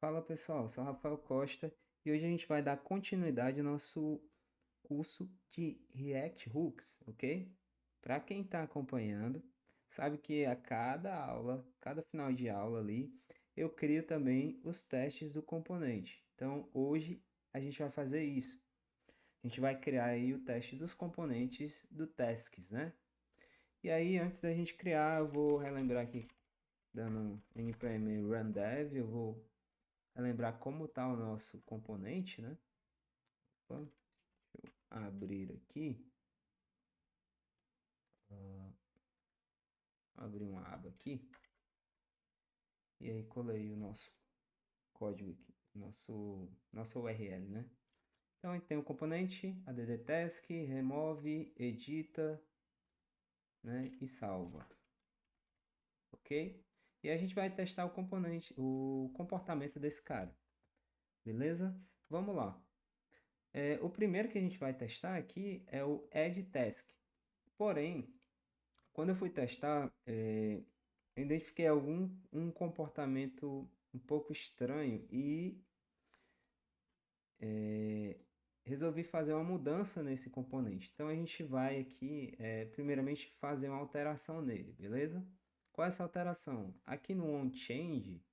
Fala pessoal, sou Rafael Costa e hoje a gente vai dar continuidade ao nosso curso de React Hooks, ok? Para quem está acompanhando, sabe que a cada aula, cada final de aula ali, eu crio também os testes do componente. Então hoje a gente vai fazer isso. A gente vai criar aí o teste dos componentes do Tasks, né? E aí antes da gente criar, eu vou relembrar aqui, dando npm run dev, eu vou relembrar como está o nosso componente, né? Opa, abrir aqui, abrir uma aba aqui, e aí colei o nosso código aqui, nossa URL, né? Então a gente tem o componente add task, remove, edita, né? E salva, ok? E a gente vai testar o componente, o comportamento desse cara, beleza? Vamos lá. O primeiro que a gente vai testar aqui é o add task. Porém, quando eu fui testar, eu identifiquei um comportamento um pouco estranho e resolvi fazer uma mudança nesse componente. Então a gente vai aqui, primeiramente, fazer uma alteração nele, beleza? Qual é essa alteração? Aqui no onChange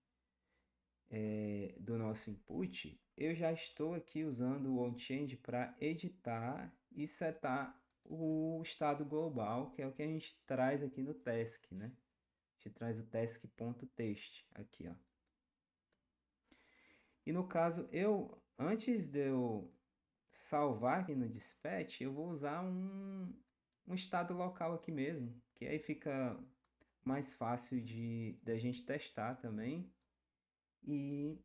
do nosso input, eu já estou aqui usando o onChange para editar e setar o estado global, que é o que a gente traz aqui no task, né? A gente traz o task.txt aqui, ó. E no caso, antes de eu salvar aqui no dispatch, eu vou usar um estado local aqui mesmo, que aí fica mais fácil de da gente testar também e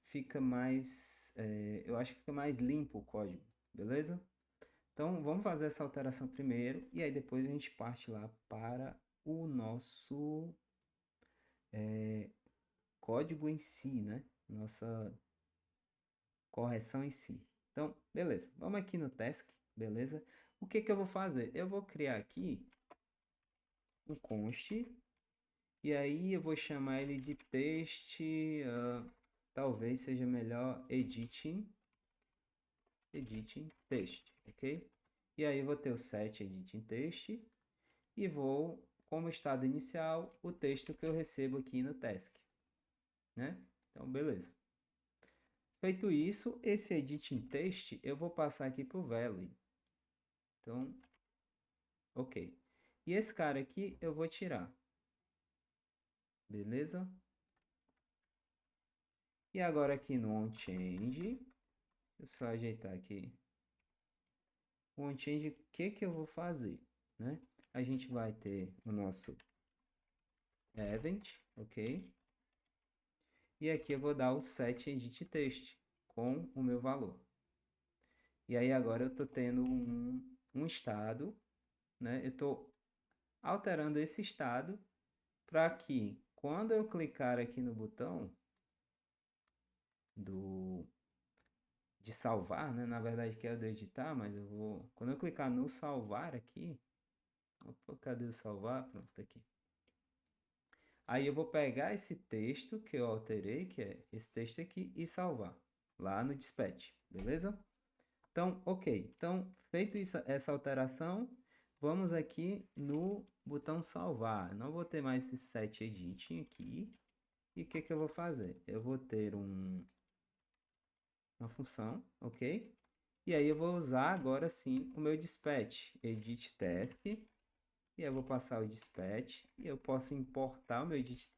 fica mais, eu acho que fica mais limpo o código, beleza? Então vamos fazer essa alteração primeiro e aí depois a gente parte lá para o nosso código em si, né? Nossa correção em si. Então, beleza. Vamos aqui no task, beleza? O que que eu vou fazer? Eu vou criar aqui um const e aí eu vou chamar ele de teste, talvez seja melhor editing teste, ok? E aí eu vou ter o set editing teste e vou, como estado inicial, o texto que eu recebo aqui no task, né? Então, beleza. Feito isso, esse editing teste eu vou passar aqui para o value. Então, ok. E esse cara aqui eu vou tirar. Beleza? E agora aqui no onChange, eu só ajeitar aqui. O onChange, o que que eu vou fazer, né? A gente vai ter o nosso event, ok? E aqui eu vou dar o set edit text com o meu valor. E aí agora eu estou tendo um estado, né? Eu estou alterando esse estado para que quando eu clicar aqui no botão de salvar, né? Na verdade que é o do editar, mas eu vou... Quando eu clicar no salvar aqui... Opa, cadê o salvar? Pronto, tá aqui. Aí eu vou pegar esse texto que eu alterei, que é esse texto aqui, e salvar lá no dispatch, beleza? Então, ok. Então, feito isso, essa alteração, vamos aqui no botão salvar. Não vou ter mais esse set editing aqui. E o que que eu vou fazer? Eu vou ter uma função, ok? E aí eu vou usar agora sim o meu dispatch, edit task, e eu vou passar o dispatch, e eu posso importar o meu edit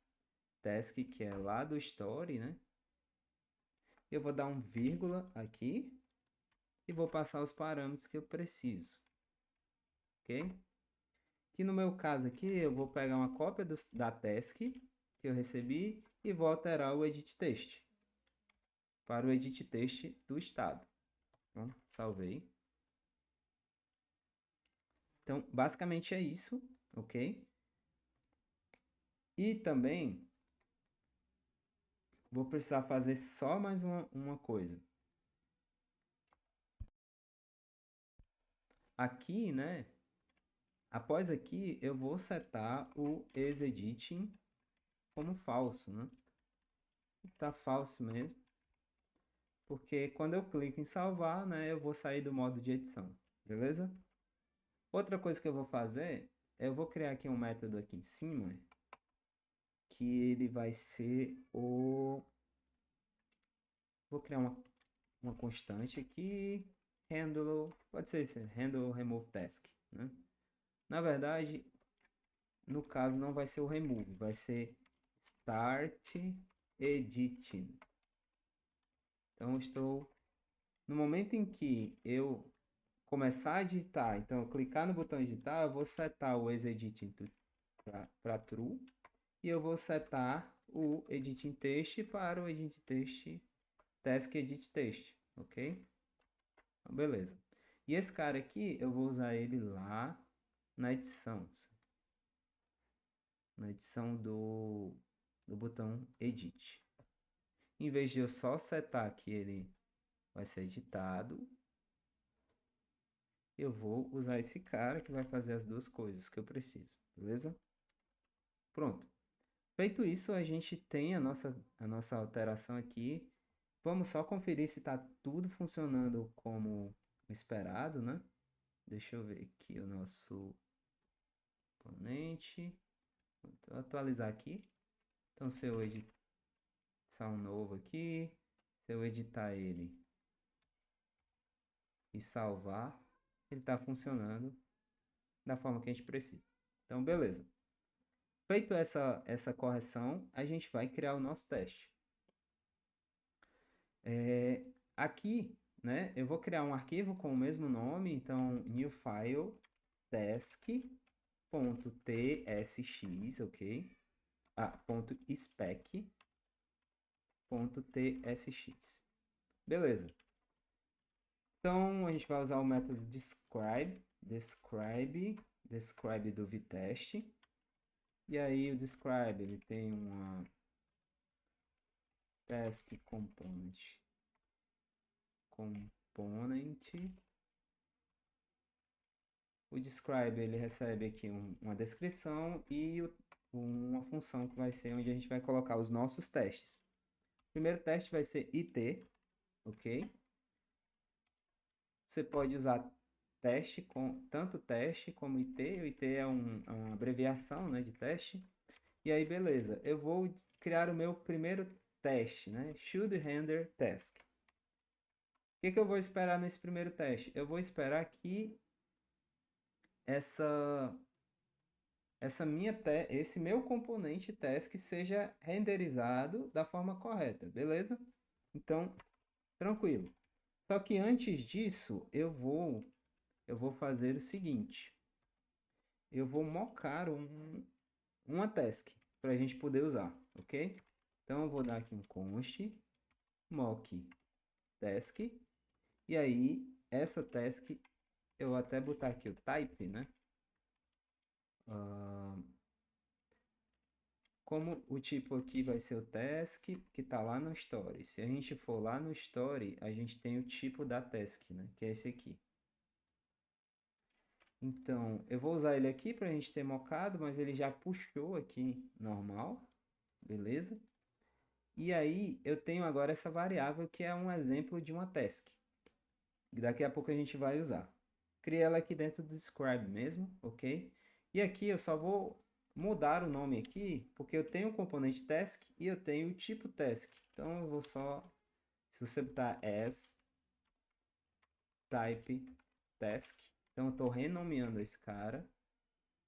task, que é lá do story, né? Eu vou dar um vírgula aqui, e vou passar os parâmetros que eu preciso, ok? Que no meu caso aqui, eu vou pegar uma cópia da task que eu recebi, e vou alterar o edit text para o edit text do estado. Então, salvei. Então, basicamente é isso, ok? E também vou precisar fazer só mais uma coisa. Aqui, né? Após aqui, eu vou setar o isEditing como falso, né? Tá falso mesmo, porque quando eu clico em salvar, né, eu vou sair do modo de edição, beleza? Outra coisa que eu vou fazer, eu vou criar aqui um método aqui em cima, que ele vai ser o... Vou criar uma constante aqui, handle, pode ser esse, handle remove task, né? Na verdade, no caso não vai ser o remove, vai ser start editing. Então estou no momento em que eu começar a editar, então eu clicar no botão editar, eu vou setar o editing para true e eu vou setar o editing text para o editing text task edit text, ok? Então, beleza. E esse cara aqui eu vou usar ele lá na edição do botão edit. Em vez de eu só setar que ele vai ser editado, eu vou usar esse cara que vai fazer as duas coisas que eu preciso, beleza? Pronto. Feito isso, a gente tem a nossa alteração aqui. Vamos só conferir se está tudo funcionando como esperado, né? Deixa eu ver aqui o nosso componente. Vou atualizar aqui. Então, se eu editar um novo aqui, se eu editar ele e salvar, ele está funcionando da forma que a gente precisa. Então, beleza. Feito essa correção, a gente vai criar o nosso teste. Aqui, né, eu vou criar um arquivo com o mesmo nome, então new file task.tsx, ok? .spec.tsx. Beleza. Então a gente vai usar o método describe do vtest. E aí o describe, ele tem uma task component o describe ele recebe aqui uma descrição e uma função que vai ser onde a gente vai colocar os nossos testes. O primeiro teste vai ser it, ok? Você pode usar tanto teste como it. O it é uma abreviação, né, de teste. E aí, beleza. Eu vou criar o meu primeiro teste, né? Should render task. O que eu vou esperar nesse primeiro teste? Eu vou esperar que esse meu componente task seja renderizado da forma correta, beleza? Então, tranquilo. Só que antes disso, eu vou fazer o seguinte. Eu vou mocar uma task para a gente poder usar, ok? Então, eu vou dar aqui um const mock task. E aí, essa task, eu vou até botar aqui o type, né? Como o tipo aqui vai ser o task que está lá no story. Se a gente for lá no story, a gente tem o tipo da task, né? Que é esse aqui. Então, eu vou usar ele aqui para a gente ter mocado, mas ele já puxou aqui normal, beleza? E aí, eu tenho agora essa variável que é um exemplo de uma task. Que daqui a pouco a gente vai usar. Criei ela aqui dentro do describe mesmo, ok? E aqui eu só vou mudar o nome aqui, porque eu tenho o componente task e eu tenho o tipo task. Então eu vou só, se você botar as type task, então eu estou renomeando esse cara.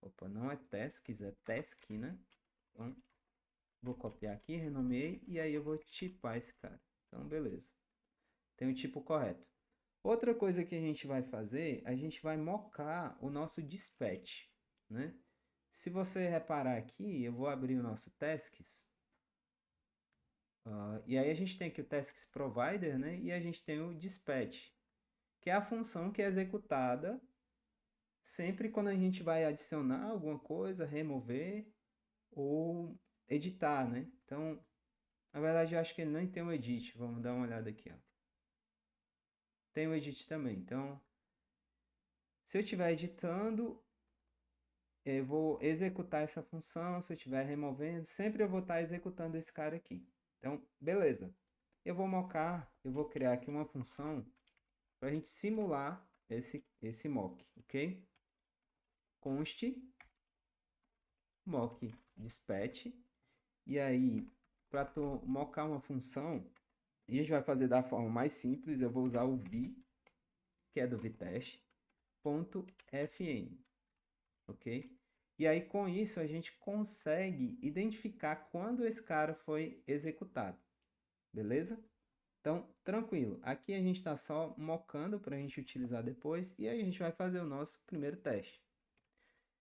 Opa, não é tasks, é task, né? Então vou copiar aqui, renomeei e aí eu vou tipar esse cara. Então beleza, tem o tipo correto. Outra coisa que a gente vai fazer, a gente vai mocar o nosso dispatch, né? Se você reparar aqui, eu vou abrir o nosso tasks. E aí a gente tem aqui o tasks provider, né? E a gente tem o dispatch, que é a função que é executada sempre quando a gente vai adicionar alguma coisa, remover ou editar, né? Então, na verdade, eu acho que ele nem tem o edit. Vamos dar uma olhada aqui, ó. Tem o edit também. Então, se eu estiver editando, eu vou executar essa função. Se eu estiver removendo, sempre eu vou estar executando esse cara aqui. Então, beleza. Eu vou criar aqui uma função para a gente simular esse mock, ok? Const mock dispatch. E aí, para tu mocar uma função, a gente vai fazer da forma mais simples. Eu vou usar o v, que é do vtest, .fn, ok? E aí, com isso, a gente consegue identificar quando esse cara foi executado, beleza? Então, tranquilo. Aqui a gente está só mocando para a gente utilizar depois e aí a gente vai fazer o nosso primeiro teste.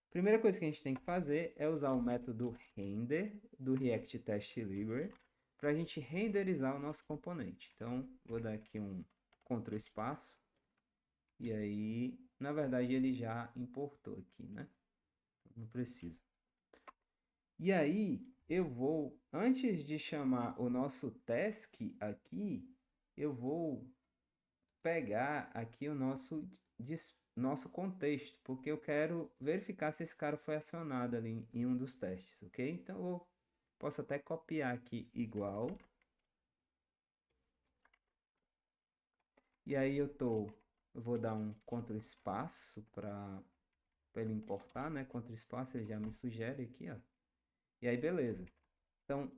Primeira coisa que a gente tem que fazer é usar o método render do React Test Library para a gente renderizar o nosso componente. Então, vou dar aqui um Ctrl espaço e aí, na verdade, ele já importou aqui, né? Não preciso. E aí, eu vou, antes de chamar o nosso task aqui, eu vou pegar aqui o nosso contexto, porque eu quero verificar se esse cara foi acionado ali em um dos testes, ok? Então eu posso até copiar aqui igual. E aí eu vou dar um Ctrl espaço para ele importar, né? Ctrl espaço ele já me sugere aqui, ó. E aí beleza. Então,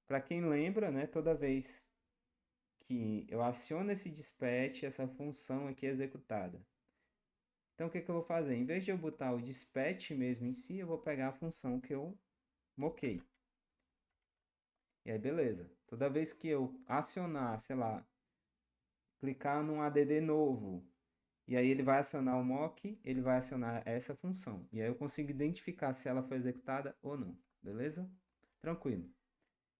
para quem lembra, né, toda vez que eu aciono esse dispatch, essa função aqui é executada. Então, o que eu vou fazer? Em vez de eu botar o dispatch mesmo em si, eu vou pegar a função que eu moquei. E aí, beleza. Toda vez que eu acionar, sei lá, clicar num add novo, e aí ele vai acionar o mock, ele vai acionar essa função. E aí eu consigo identificar se ela foi executada ou não. Beleza? Tranquilo.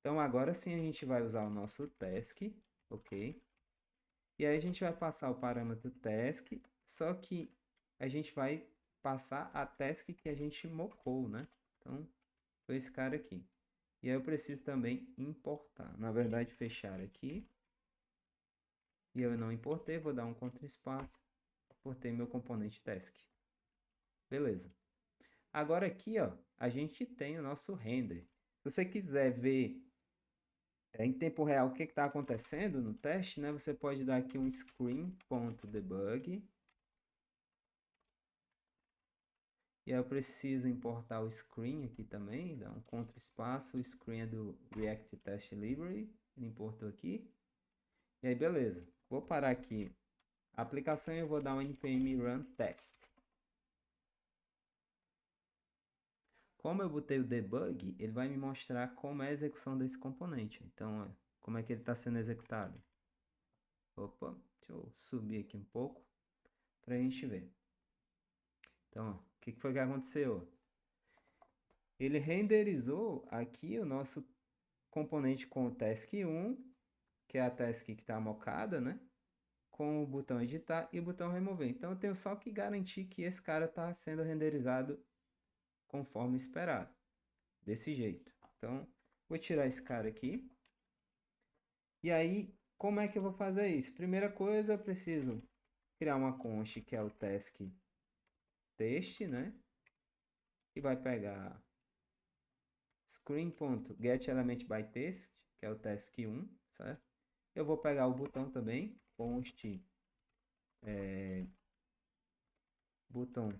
Então, agora sim a gente vai usar o nosso task, ok? E aí a gente vai passar o parâmetro task, só que a gente vai passar a task que a gente mocou, né? Então, foi esse cara aqui. E aí eu preciso também importar. Na verdade, fechar aqui. E eu não importei, vou dar um Ctrl espaço. Importei meu componente task. Beleza. Agora aqui, ó, a gente tem o nosso render. Se você quiser ver em tempo real o que está acontecendo no teste, né? Você pode dar aqui um screen.debug. E aí eu preciso importar o screen aqui também, dar um Ctrl espaço, o screen é do React Test Library, ele importou aqui. E aí beleza, vou parar aqui a aplicação e eu vou dar um npm run test. Como eu botei o debug, ele vai me mostrar como é a execução desse componente. Então, ó, como é que ele está sendo executado. Opa, deixa eu subir aqui um pouco para a gente ver. Então, ó, o que foi que aconteceu? Ele renderizou aqui o nosso componente com o task 1, que é a task que está mocada, né? Com o botão editar e o botão remover. Então eu tenho só que garantir que esse cara está sendo renderizado conforme esperado. Desse jeito. Então, vou tirar esse cara aqui. E aí, como é que eu vou fazer isso? Primeira coisa, eu preciso criar uma const que é o task test, né? Que vai pegar screen.getElementByText, que é o task 1, certo? Eu vou pegar o botão também, const botão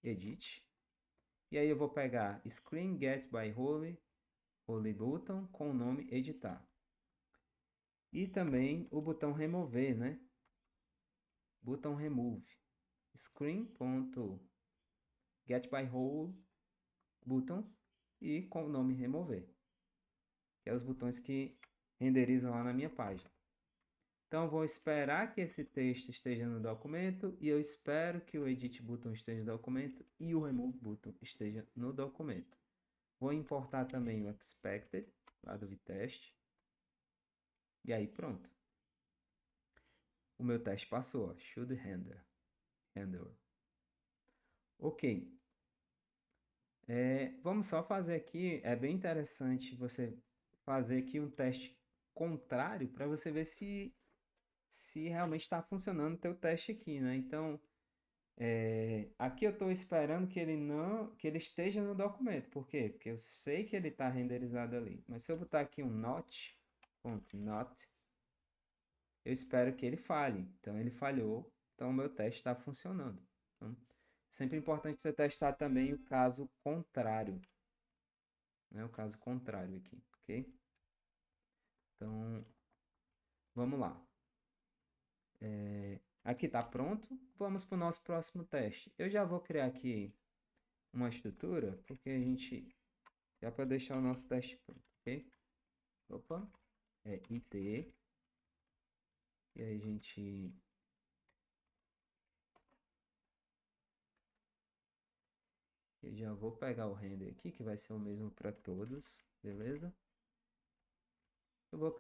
edit. E aí eu vou pegar screen get by holy button com o nome editar. E também o botão remover, né? Botão remove. Screen.getByHole button e com o nome remover. Que é os botões que renderizam lá na minha página. Então eu vou esperar que esse texto esteja no documento e eu espero que o edit button esteja no documento e o remove button esteja no documento. Vou importar também o expected lá do vtest. E aí pronto. O meu teste passou, ó. Should render. Ok. Vamos só fazer aqui. É bem interessante você fazer aqui um teste contrário para você ver se realmente está funcionando o teu teste aqui, né? Então, Aqui eu estou esperando que ele esteja no documento. Por quê? Porque eu sei que ele está renderizado ali. Mas se eu botar aqui um not, ponto, not, eu espero que ele falhe. Então ele falhou, então o meu teste está funcionando. Então, sempre importante você testar também o caso contrário, né? O caso contrário aqui, ok? Então, vamos lá. Aqui está pronto. Vamos para o nosso próximo teste. Eu já vou criar aqui uma estrutura, porque a gente já para deixar o nosso teste pronto, ok? Opa, IT. E aí a gente... Eu já vou pegar o render aqui, que vai ser o mesmo para todos, beleza? Eu vou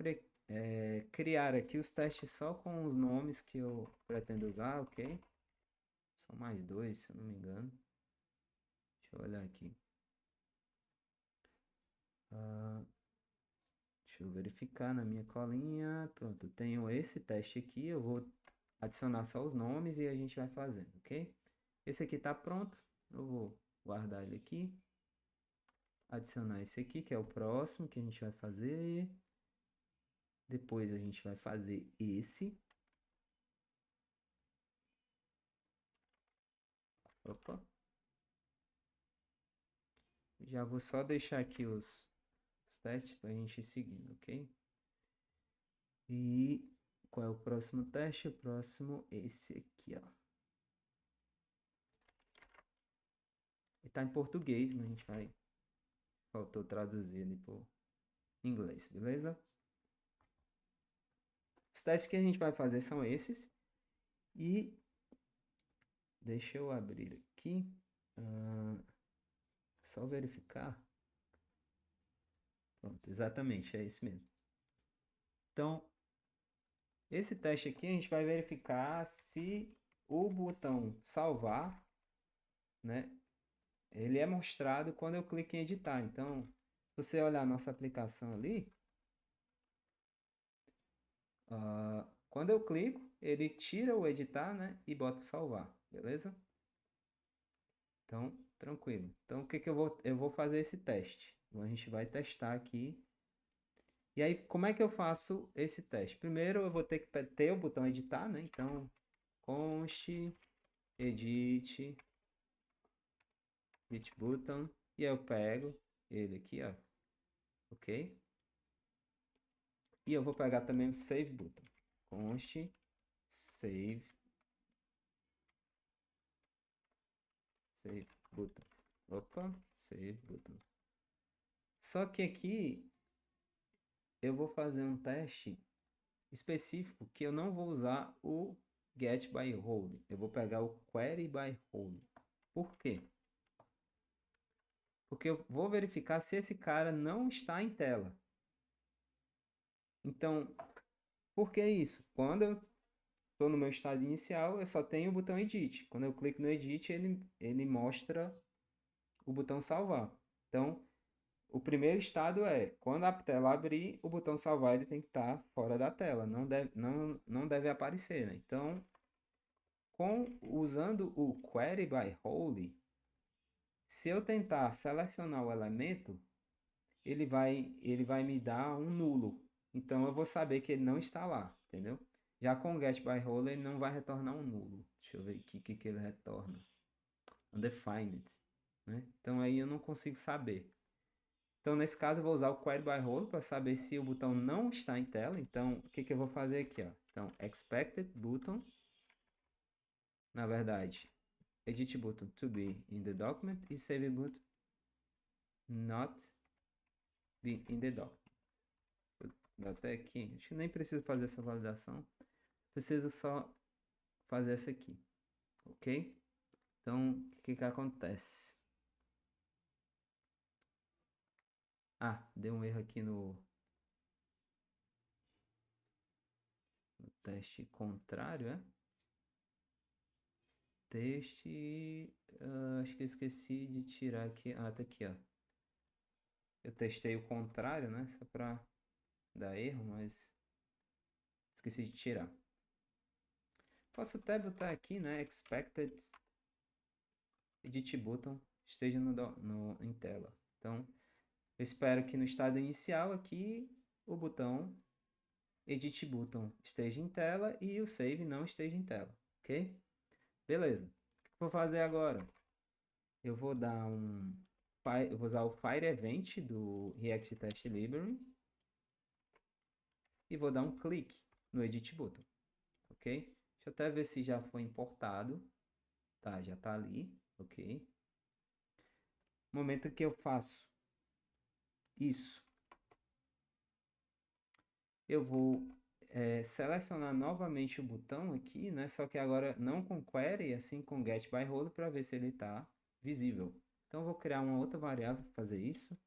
criar aqui os testes só com os nomes que eu pretendo usar, ok? São mais dois, se eu não me engano. Deixa eu olhar aqui. Ah, deixa eu verificar na minha colinha. Pronto, tenho esse teste aqui. Eu vou adicionar só os nomes e a gente vai fazendo, ok? Esse aqui está pronto. Eu vou guardar ele aqui. Adicionar esse aqui, que é o próximo que a gente vai fazer. Depois a gente vai fazer esse. Opa. Já vou só deixar aqui os testes para a gente ir seguindo, ok? E qual é o próximo teste? O próximo, esse aqui, ó. Ele tá em português, mas a gente vai... Faltou traduzir ele por inglês, beleza? Os testes que a gente vai fazer são esses. E deixa eu abrir aqui. Só verificar. Pronto, exatamente, é esse mesmo. Então, esse teste aqui a gente vai verificar se o botão salvar, né? Ele é mostrado quando eu clico em editar. Então, se você olhar a nossa aplicação ali, quando eu clico, ele tira o editar, né? E bota o salvar, beleza? Então, tranquilo. Então, o que que eu vou fazer esse teste? Então, a gente vai testar aqui. E aí, como é que eu faço esse teste? Primeiro, eu vou ter que ter o botão editar, né? Então, const edit button, e aí eu pego ele aqui, ó, ok? E eu vou pegar também o save button, const save button, opa, save button. Só que aqui eu vou fazer um teste específico que eu não vou usar o get by role, eu vou pegar o query by role. Por quê? Porque eu vou verificar se esse cara não está em tela. Então, por que isso? Quando eu estou no meu estado inicial, eu só tenho o botão Edit. Quando eu clico no Edit, ele mostra o botão salvar. Então, o primeiro estado é, quando a tela abrir, o botão salvar ele tem que estar fora da tela, não deve aparecer, né? Então, usando o Query by Role, se eu tentar selecionar o elemento, ele vai me dar um nulo. Então eu vou saber que ele não está lá, entendeu? Já com o get by role ele não vai retornar um nulo. Deixa eu ver aqui o que ele retorna. Undefined, né? Então aí eu não consigo saber. Então nesse caso eu vou usar o query by role para saber se o botão não está em tela. Então o que eu vou fazer aqui, ó? Então expected button, na verdade, edit button to be in the document e save button not be in the document. Até aqui, acho que nem preciso fazer essa validação. Preciso só fazer essa aqui, ok? Então, o que que acontece? Ah, deu um erro aqui no teste contrário, é? Teste, acho que eu esqueci de tirar aqui. Ah, tá aqui, ó. Eu testei o contrário, né? Só para dar erro, mas esqueci de tirar. Posso até botar aqui, né? Expected Edit Button esteja em tela. Então, eu espero que no estado inicial aqui o botão Edit Button esteja em tela e o Save não esteja em tela, ok? Beleza. O que eu vou fazer agora? Eu vou eu vou usar o Fire Event do React Test Library e vou dar um clique no Edit Button, ok? Deixa eu até ver se já foi importado. Tá, já tá ali, ok? No momento que eu faço isso, eu vou selecionar novamente o botão aqui, né? Só que agora não com query, assim com get by role para ver se ele está visível. Então eu vou criar uma outra variável para fazer isso.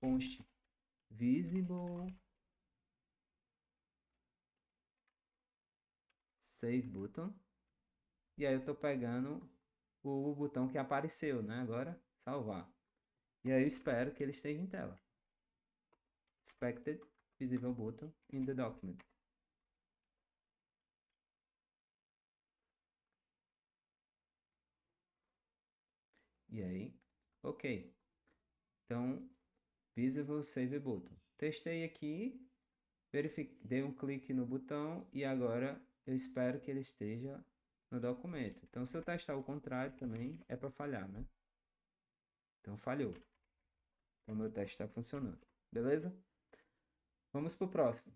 Const visible save button. E aí eu estou pegando o botão que apareceu, né? Agora salvar. E aí eu espero que ele esteja em tela. Expected visible button in the document. E aí, ok. Então, visible save button. Testei aqui, dei um clique no botão e agora eu espero que ele esteja no documento. Então, se eu testar o contrário também é para falhar, né? Então, falhou. Então, meu teste está funcionando. Beleza? Vamos para o próximo.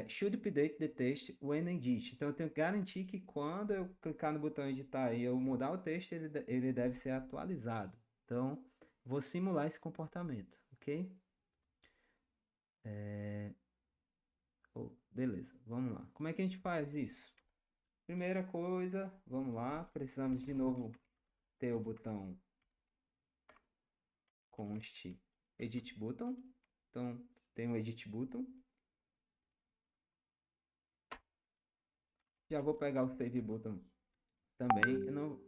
Should update the text when edit. Então, eu tenho que garantir que quando eu clicar no botão editar e eu mudar o texto, ele deve ser atualizado. Então, vou simular esse comportamento, ok? Beleza, vamos lá. Como é que a gente faz isso? Primeira coisa, vamos lá, precisamos de novo ter o botão const edit button. Então, tem o edit button. Já vou pegar o save button também. Eu não,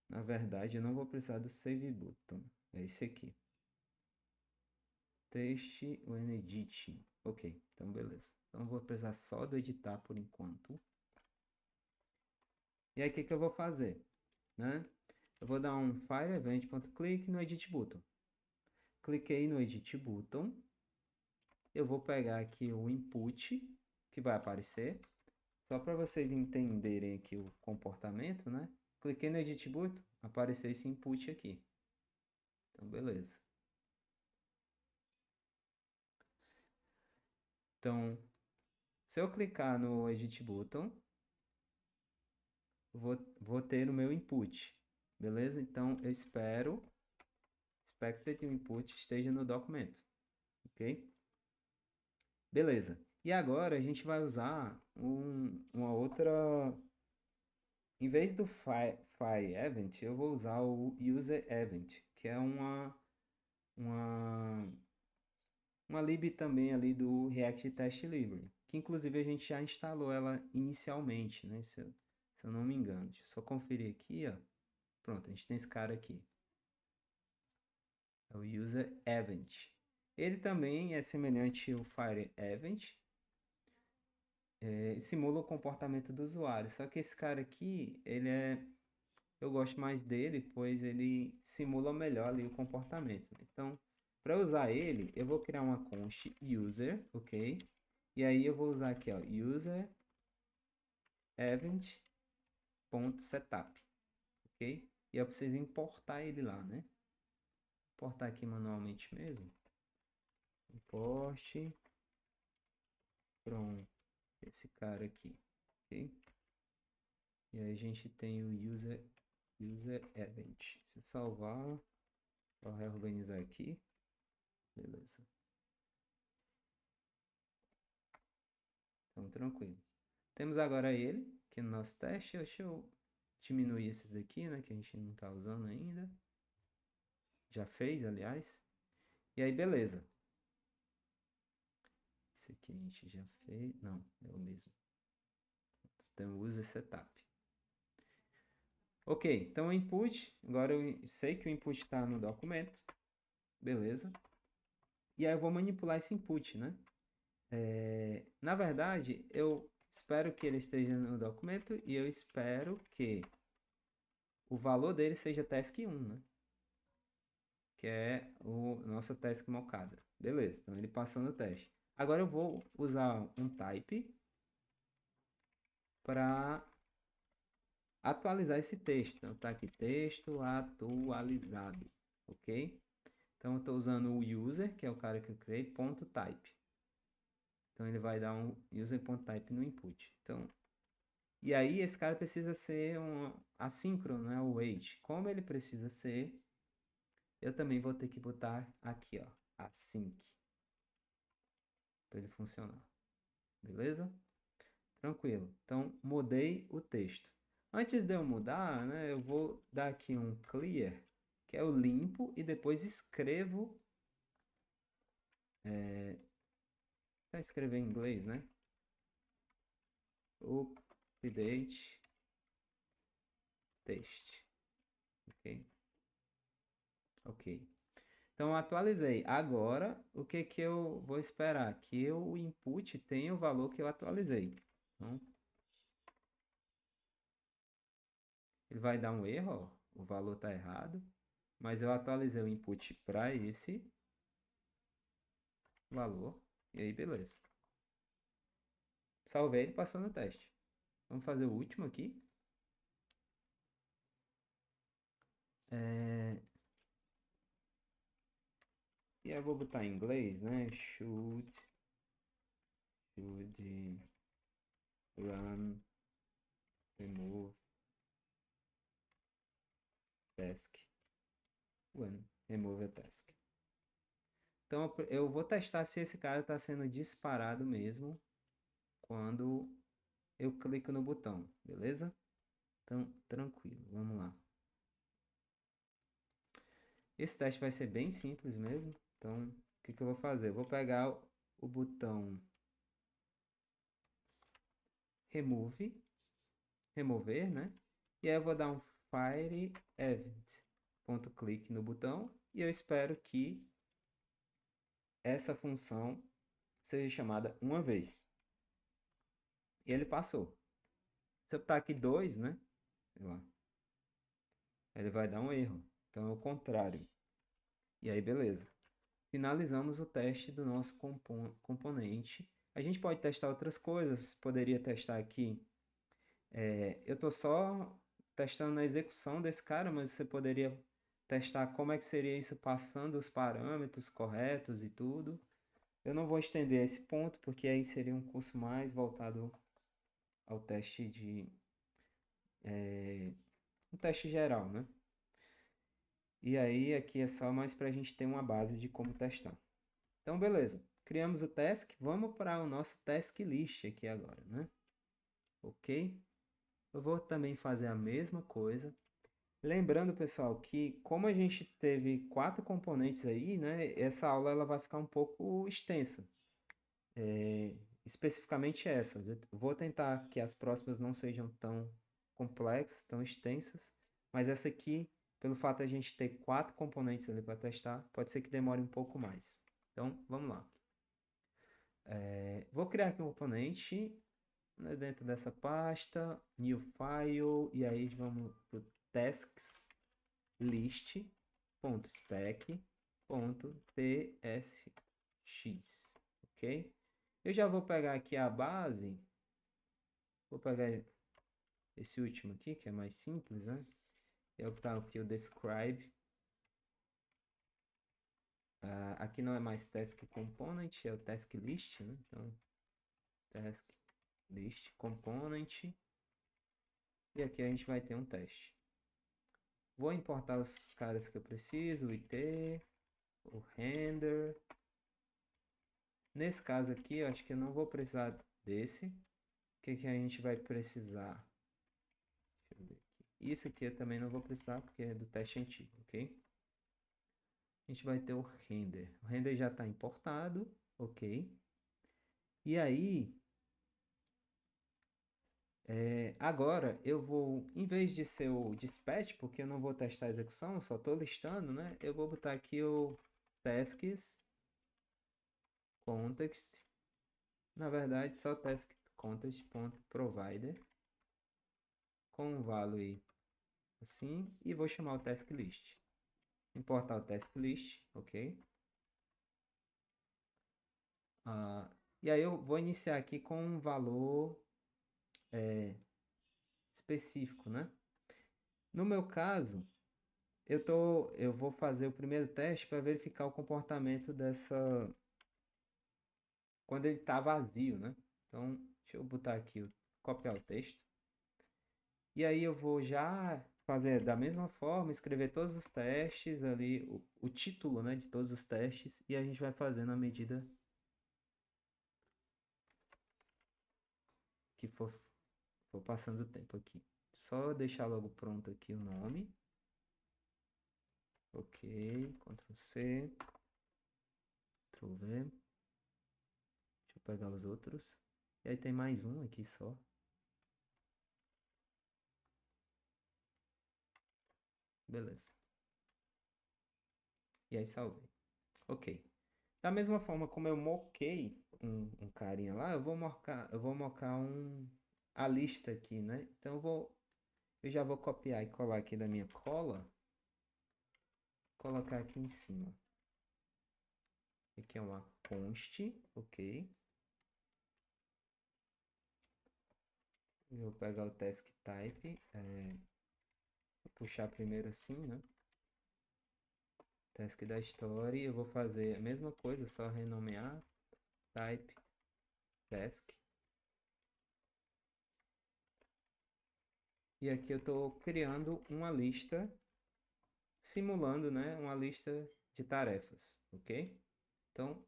na verdade, eu não vou precisar do save button. É esse aqui. Teste when editing. Ok, então beleza. Então eu vou precisar só do editar por enquanto. E aí o que eu vou fazer? Né? Eu vou dar um fire event.click no edit button. Cliquei no edit button. Eu vou pegar aqui o input que vai aparecer. Só para vocês entenderem aqui o comportamento, né? Cliquei no edit button, apareceu esse input aqui. Então, beleza. Então, se eu clicar no edit button, vou ter o meu input. Beleza? Então, eu espero expected input esteja no documento. Ok? Beleza. E agora a gente vai usar uma outra... Em vez do fire event, eu vou usar o user event, que é uma, uma lib também ali do React Test Library, que inclusive a gente já instalou ela inicialmente, né? Se eu não me engano. Deixa eu só conferir aqui, ó. Pronto, a gente tem esse cara aqui. É o user event. Ele também é semelhante ao fire event, simula o comportamento do usuário. Só que esse cara aqui, eu gosto mais dele, pois ele simula melhor ali o comportamento. Então, para usar ele, eu vou criar uma const user, ok? E aí eu vou usar aqui, ó, user event.setup, ok? E eu preciso importar ele lá, né? Importar aqui manualmente mesmo. Import from esse cara aqui, ok? E aí a gente tem o user event. Se eu salvar, só reorganizar aqui. Beleza. Então, tranquilo. Temos agora ele, aqui no nosso teste. Deixa eu diminuir esses aqui, né, que a gente não está usando ainda. Já fez, aliás. E aí, beleza. Esse aqui a gente já fez. Não, é o mesmo. Então, user setup. Ok, então o input. Agora eu sei que o input está no documento. Beleza. E aí eu vou manipular esse input, né? Na verdade, eu espero que ele esteja no documento e eu espero que o valor dele seja task 1, né? Que é o nosso task mocada. Beleza, então ele passou no teste. Agora eu vou usar um type para atualizar esse texto. Então tá aqui, texto atualizado, ok? Então eu estou usando o user, que é o cara que eu criei, ponto .type. Então ele vai dar um user.type no input. Então, e aí esse cara precisa ser um assíncrono, né? O wait. Como ele precisa ser, eu também vou ter que botar aqui, ó, async, para ele funcionar. Beleza? Tranquilo. Então, mudei o texto. Antes de eu mudar, né, eu vou dar aqui um clear, que é o limpo, e depois escrevo. Tá escrever em inglês, né? Update text. Ok? Ok. Então, eu atualizei. Agora, o que que eu vou esperar? Que o input tenha o valor que eu atualizei. Então, ele vai dar um erro, ó, o valor está errado, mas eu atualizei o input para esse valor, e aí beleza. Salvei, ele passou no teste. Vamos fazer o último aqui. E eu vou botar em inglês, né? Should run remove task when remove a task. Então eu vou testar se esse cara está sendo disparado mesmo quando eu clico no botão, beleza? Então, tranquilo, vamos lá. Esse teste vai ser bem simples mesmo. Então, o que que eu vou fazer? Eu vou pegar o botão remove, remover, né? E aí eu vou dar um fire event, ponto clique no botão, e eu espero que essa função seja chamada uma vez. E ele passou. Se eu botar aqui 2, né? Sei lá, ele vai dar um erro. Então é o contrário. E aí, beleza. Finalizamos o teste do nosso componente. A gente pode testar outras coisas. Poderia testar aqui. Eu estou só testando a execução desse cara, mas você poderia testar como é que seria isso passando os parâmetros corretos e tudo. Eu não vou estender esse ponto, porque aí seria um curso mais voltado ao teste de... um teste geral, né? E aí aqui é só mais para a gente ter uma base de como testar. Então, beleza. Criamos o task. Vamos para o nosso task list aqui agora, né? Ok? Eu vou também fazer a mesma coisa. Lembrando, pessoal, que como a gente teve 4 componentes aí, né? Essa aula ela vai ficar um pouco extensa. Especificamente essa. Eu vou tentar que as próximas não sejam tão complexas, tão extensas. Mas essa aqui, pelo fato de a gente ter 4 componentes ali para testar, pode ser que demore um pouco mais. Então, vamos lá. Vou criar aqui um componente, né, dentro dessa pasta, new file, e aí vamos para o tasks list.spec.tsx, ok? Eu já vou pegar aqui a base, vou pegar esse último aqui, que é mais simples, né? Eu trago aqui o describe. Aqui não é mais task component, é o task list, né? Então, task list component. E aqui a gente vai ter um teste. Vou importar os caras que eu preciso, o IT, o render. Nesse caso aqui, eu acho que eu não vou precisar desse. O que que a gente vai precisar? Deixa eu ver aqui. Isso aqui eu também não vou precisar, porque é do teste antigo, ok? A gente vai ter o render. O render já está importado, ok? E aí, agora eu vou, em vez de ser o dispatch, porque eu não vou testar a execução, só estou listando, né? Eu vou botar aqui o tasks context Na verdade, só task context.provider com um value assim e vou chamar o task list. Importar o task list, ok? E aí eu vou iniciar aqui com um valor específico, né? No meu caso, eu vou fazer o primeiro teste para verificar o comportamento dessa quando ele está vazio, né? Então, deixa eu botar aqui, copiar o texto. E aí eu vou já fazer da mesma forma, escrever todos os testes ali, o título, né, de todos os testes, e a gente vai fazendo à medida que for passando o tempo aqui. Só deixar logo pronto aqui o nome. Ok, Ctrl C, Ctrl V. Deixa eu pegar os outros. E aí tem mais um aqui só. Beleza. E aí salvei. Ok. Da mesma forma como eu moquei um carinha lá, eu vou mocar a lista aqui, né? Então eu já vou copiar e colar aqui da minha cola, colocar aqui em cima. Aqui é uma const, ok. Eu vou pegar o task type, vou puxar primeiro assim, né? Task da story, eu vou fazer a mesma coisa, só renomear type task. E aqui eu estou criando uma lista, simulando, né, uma lista de tarefas, ok? Então,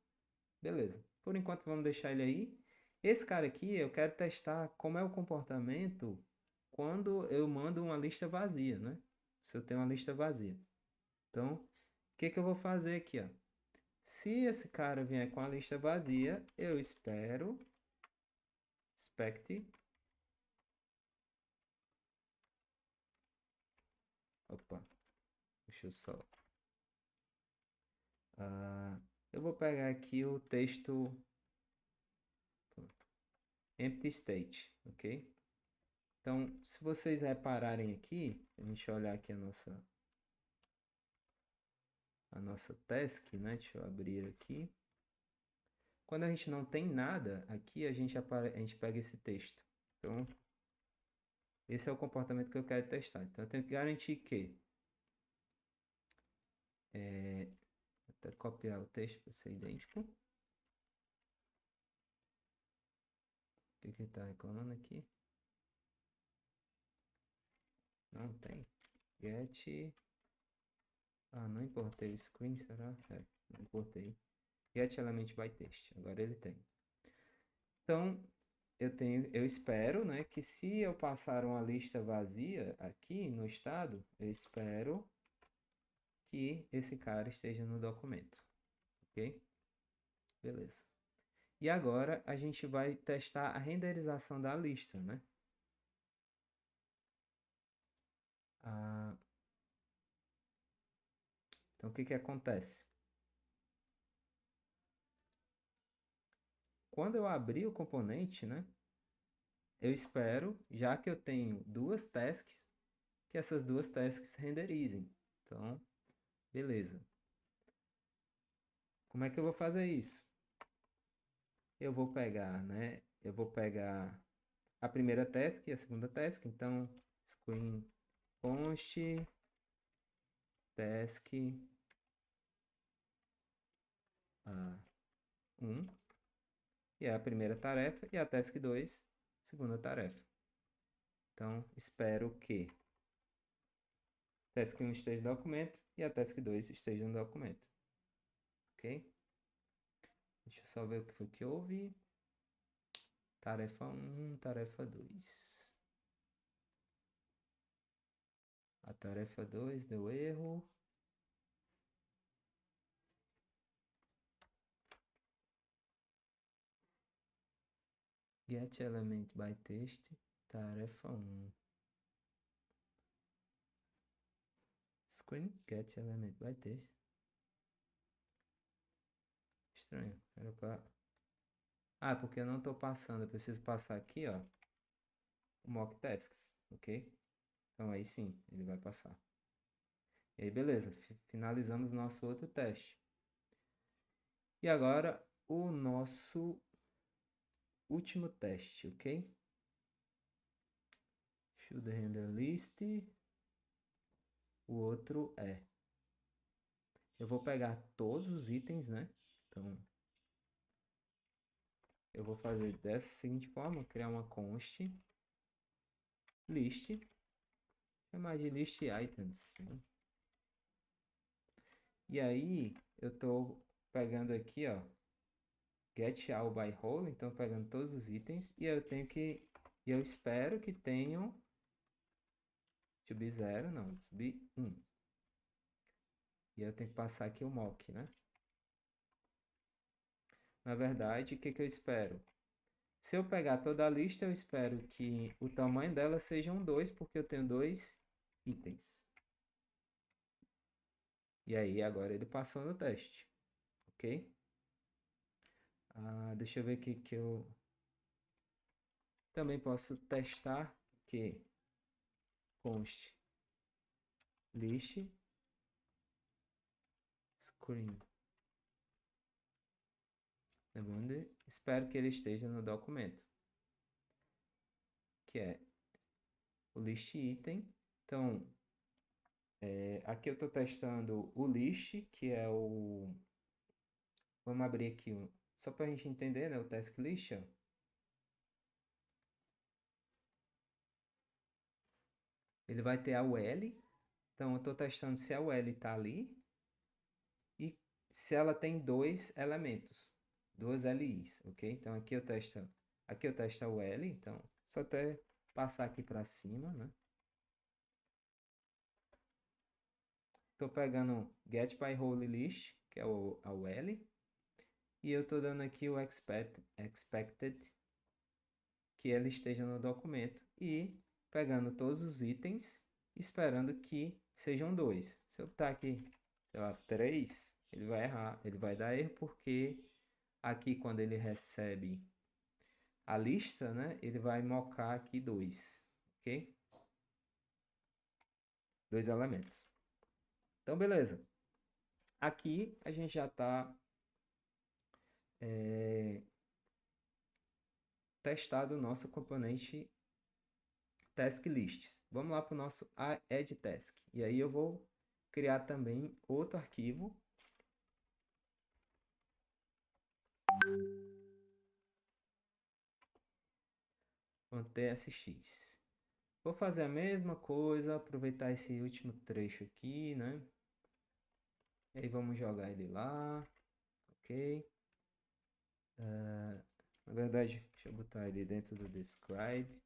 beleza. Por enquanto vamos deixar ele aí. Esse cara aqui eu quero testar como é o comportamento quando eu mando uma lista vazia, né? Se eu tenho uma lista vazia. Então, o que que eu vou fazer aqui, ó? Se esse cara vier com a lista vazia, eu espero expect. Opa, deixa eu só. Eu vou pegar aqui o texto empty state, ok? Então, se vocês repararem aqui, a gente olhar aqui a nossa task, né? Deixa eu abrir aqui. Quando a gente não tem nada, aqui a gente pega esse texto. Então, esse é o comportamento que eu quero testar. Então, eu tenho que garantir que até copiar o texto para ser idêntico. O que que ele está reclamando aqui? Não tem. Get. Não importei o screen, será? Não importei. Get element by text. Agora ele tem. Então, eu espero, né, que se eu passar uma lista vazia aqui no estado, eu espero que esse cara esteja no documento, ok? Beleza. E agora a gente vai testar a renderização da lista, né? Ah, então, o que que acontece? Quando eu abrir o componente, né, eu espero, já que eu tenho duas tasks, que essas duas tasks renderizem. Então, beleza. Como é que eu vou fazer isso? Eu vou pegar, né? Eu vou pegar a primeira task e a segunda task. Então, screen const task 1 e é a primeira tarefa e a task 2, segunda tarefa. Então, espero que task 1 esteja no documento e a task 2 esteja no documento. Ok? Deixa eu só ver o que foi que houve. Tarefa 1, tarefa 2. A tarefa 2 deu erro. Get element by text, tarefa 1. Screen get element by text. Estranho. Era pra... Ah, porque eu não estou passando, eu preciso passar aqui, ó, o mock tasks, ok? Então aí sim, ele vai passar. E aí, beleza, finalizamos nosso outro teste. E agora o nosso último teste, ok? Should render list. O outro é, eu vou pegar todos os itens, né? Então, eu vou fazer dessa seguinte forma, criar uma const list, chamar de list items, né? E aí, eu tô pegando aqui, ó, get all by role, então pegando todos os itens, e eu tenho que, e eu espero que tenham to be 0, não, to be 1. E eu tenho que passar aqui o mock, né? Na verdade, o que que eu espero? Se eu pegar toda a lista, eu espero que o tamanho dela seja um 2, porque eu tenho 2 itens. E aí, agora ele passou no teste, ok? Deixa eu ver aqui que eu também posso testar que const list screen. Lembrando, espero que ele esteja no documento, que é o list item. Então, aqui eu estou testando o list, que é o... Vamos abrir aqui, só para a gente entender, né? O task list, ó. Ele vai ter a UL. Então, eu estou testando se a UL está ali e se ela tem dois elementos, duas LIs, ok? Então, aqui eu testo a UL, então, só até passar aqui para cima, né? Estou pegando get by role list, que é a UL, e eu estou dando aqui o expected, que ele esteja no documento, e pegando todos os itens, esperando que sejam dois. Se eu botar aqui, sei lá, 3, ele vai errar, ele vai dar erro, porque aqui quando ele recebe a lista, né, ele vai mocar aqui dois, ok? Dois elementos. Então, beleza. Aqui a gente já está testado o nosso componente task lists. Vamos lá para o nosso add task. E aí eu vou criar também outro arquivo. .tsx. Vou fazer a mesma coisa, aproveitar esse último trecho aqui, né? E aí vamos jogar ele lá, ok? Na verdade, deixa eu botar ele dentro do describe,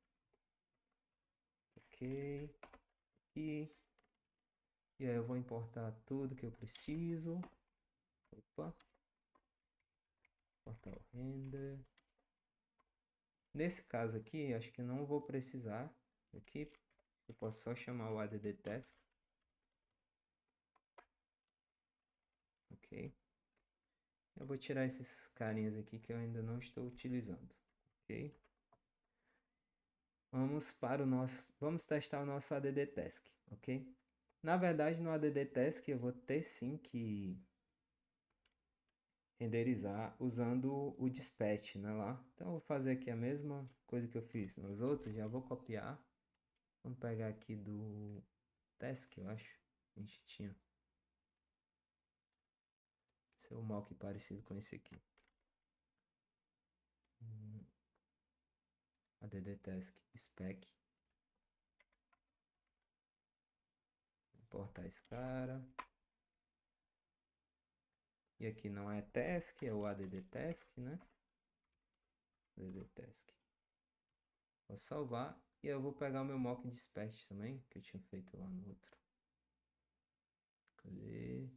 ok? E aí eu vou importar tudo que eu preciso. Opa, importar o render. Nesse caso aqui, acho que não vou precisar aqui. Eu posso só chamar o add task. Ok. Eu vou tirar esses carinhas aqui que eu ainda não estou utilizando. Ok. Vamos testar o nosso add task, ok? Na verdade, no add task eu vou ter sim que renderizar usando o dispatch, né, lá. Então eu vou fazer aqui a mesma coisa que eu fiz nos outros, já vou copiar. Vamos pegar aqui do task, eu acho. A gente tinha seu mock parecido com esse aqui. Add task spec. Importar esse cara. E aqui não é task, é o add task, né? Add task. Vou salvar e eu vou pegar o meu mock dispatch também, que eu tinha feito lá no outro. Cadê?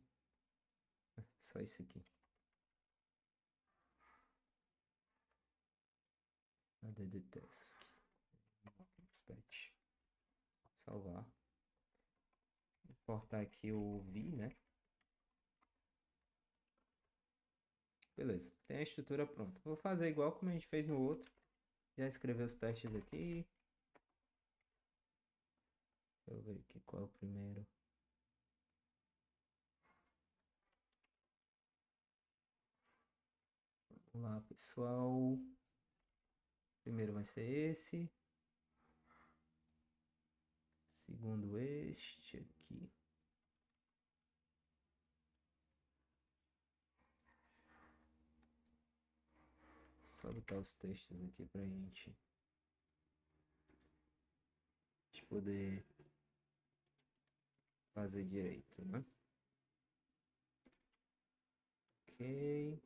Só isso aqui. Add task. Mock dispatch. Salvar. Importar aqui o v, né? Beleza, tem a estrutura pronta. Vou fazer igual como a gente fez no outro. Já escrevi os testes aqui. Deixa eu ver aqui qual é o primeiro. Vamos lá, pessoal. Primeiro vai ser esse. Segundo este aqui. Só botar os textos aqui pra gente poder fazer direito, né? Ok.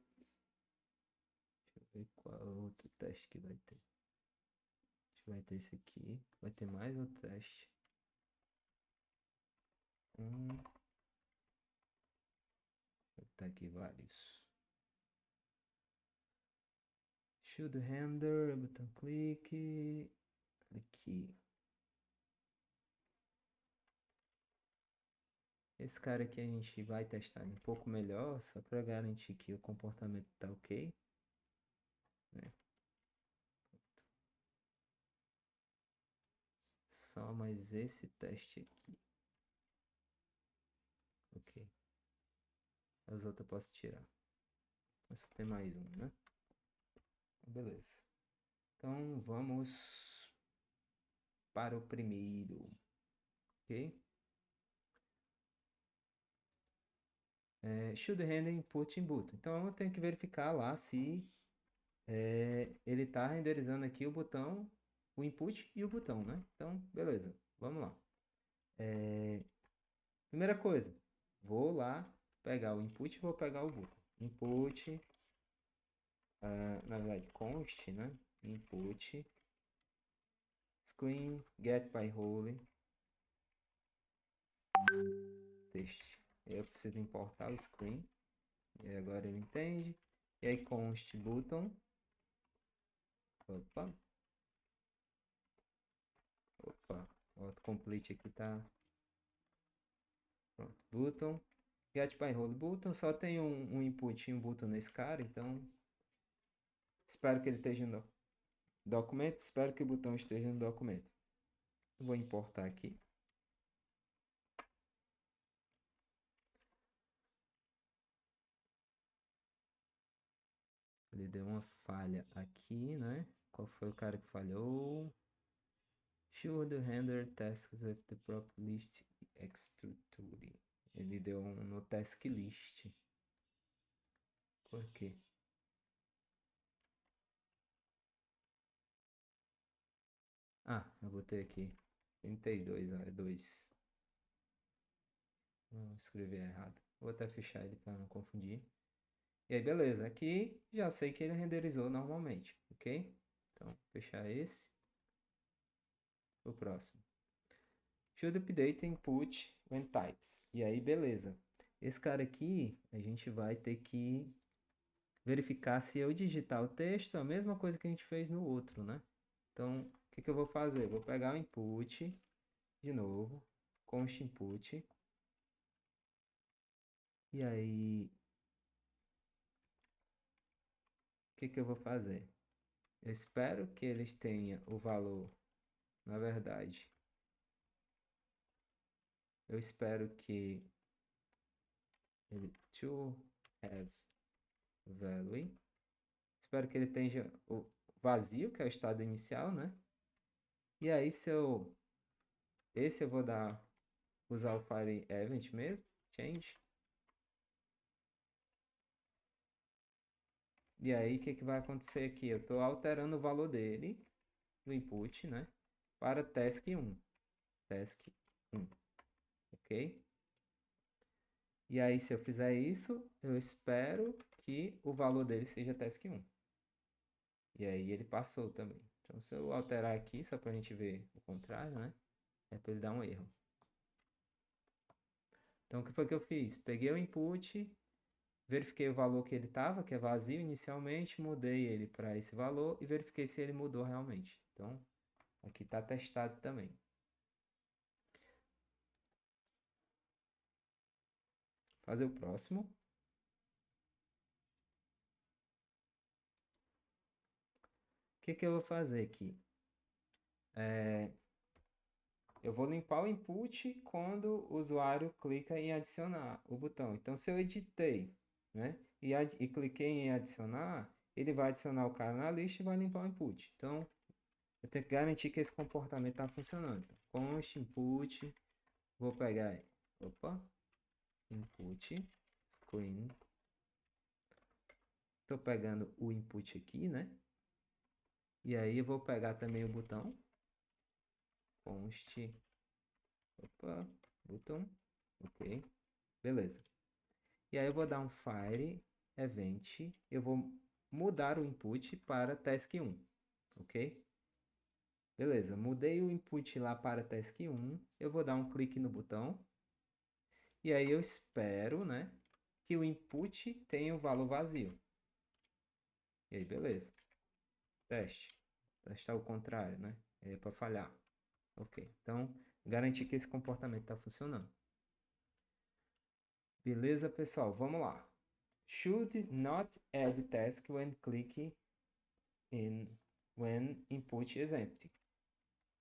Deixa eu ver qual outro teste que vai ter. Acho que vai ter esse aqui. Vai ter mais um teste. Vou botar aqui vários. Should render, botão clique. Aqui. Esse cara aqui a gente vai testar um pouco melhor, só para garantir que o comportamento tá ok, né? Só mais esse teste aqui. Ok. Os outros eu posso tirar. Mas só tem mais um, né? Beleza. Então vamos para o primeiro. Ok? Should render input input. Então eu tenho que verificar lá se ele está renderizando aqui o botão, o input e o botão, né? Então, beleza. Vamos lá. Primeira coisa, vou lá pegar o input e vou pegar o botão. Input, na verdade, const, né? Input, screen, get by role, text. Eu preciso importar o screen. E agora ele entende. E aí const button. Opa. Opa. O autocomplete aqui tá. Pronto. Button. Get by role button. Só tem um input e um button nesse cara. Então. Espero que ele esteja no documento. Espero que o botão esteja no documento. Vou importar aqui. Ele deu uma falha aqui, né? Qual foi o cara que falhou? Should render tasks with the proper list structure. Ele deu no task list. Por quê? Ah, eu botei aqui 32, ó, é 2. Não escrevi errado. Vou até fechar ele para não confundir. E aí, beleza. Aqui já sei que ele renderizou normalmente, ok? Então, fechar esse. O próximo. Should update input when types. E aí, beleza. Esse cara aqui, a gente vai ter que verificar se eu digitar o texto, a mesma coisa que a gente fez no outro, né? Então, o que eu vou fazer? Vou pegar o input, de novo, const input. E aí, o que eu vou fazer? Eu espero que eles tenham o valor, na verdade. Eu espero que ele to have value. Espero que ele tenha o vazio, que é o estado inicial, né? E aí, esse eu vou usar o fire event mesmo, change. E aí, o que vai acontecer aqui? Eu estou alterando o valor dele, do input, né? Para task 1. Task 1. Ok? E aí, se eu fizer isso, eu espero que o valor dele seja task 1. E aí, ele passou também. Então, se eu alterar aqui, só para a gente ver o contrário, né? É para ele dar um erro. Então, o que foi que eu fiz? Peguei o input, verifiquei o valor que ele estava, que é vazio inicialmente, mudei ele para esse valor e verifiquei se ele mudou realmente. Então, aqui está testado também. Fazer o próximo. que eu vou fazer aqui? Eu vou limpar o input quando o usuário clica em adicionar o botão. Então, se eu editei, né, e cliquei em adicionar, ele vai adicionar o cara na lista e vai limpar o input. Então, eu tenho que garantir que esse comportamento está funcionando. Const input, vou pegar, opa, input, screen. Estou pegando o input aqui, né? E aí eu vou pegar também o botão, const, opa, botão, ok, beleza. E aí eu vou dar um fire event, eu vou mudar o input para task1, ok? Beleza, mudei o input lá para task1, eu vou dar um clique no botão, e aí eu espero, né, que o input tenha o valor vazio. E aí, beleza. Teste. Testar o contrário, né? É para falhar. Ok. Então, garantir que esse comportamento está funcionando. Beleza, pessoal? Vamos lá. Should not add task when clicking in when input is empty.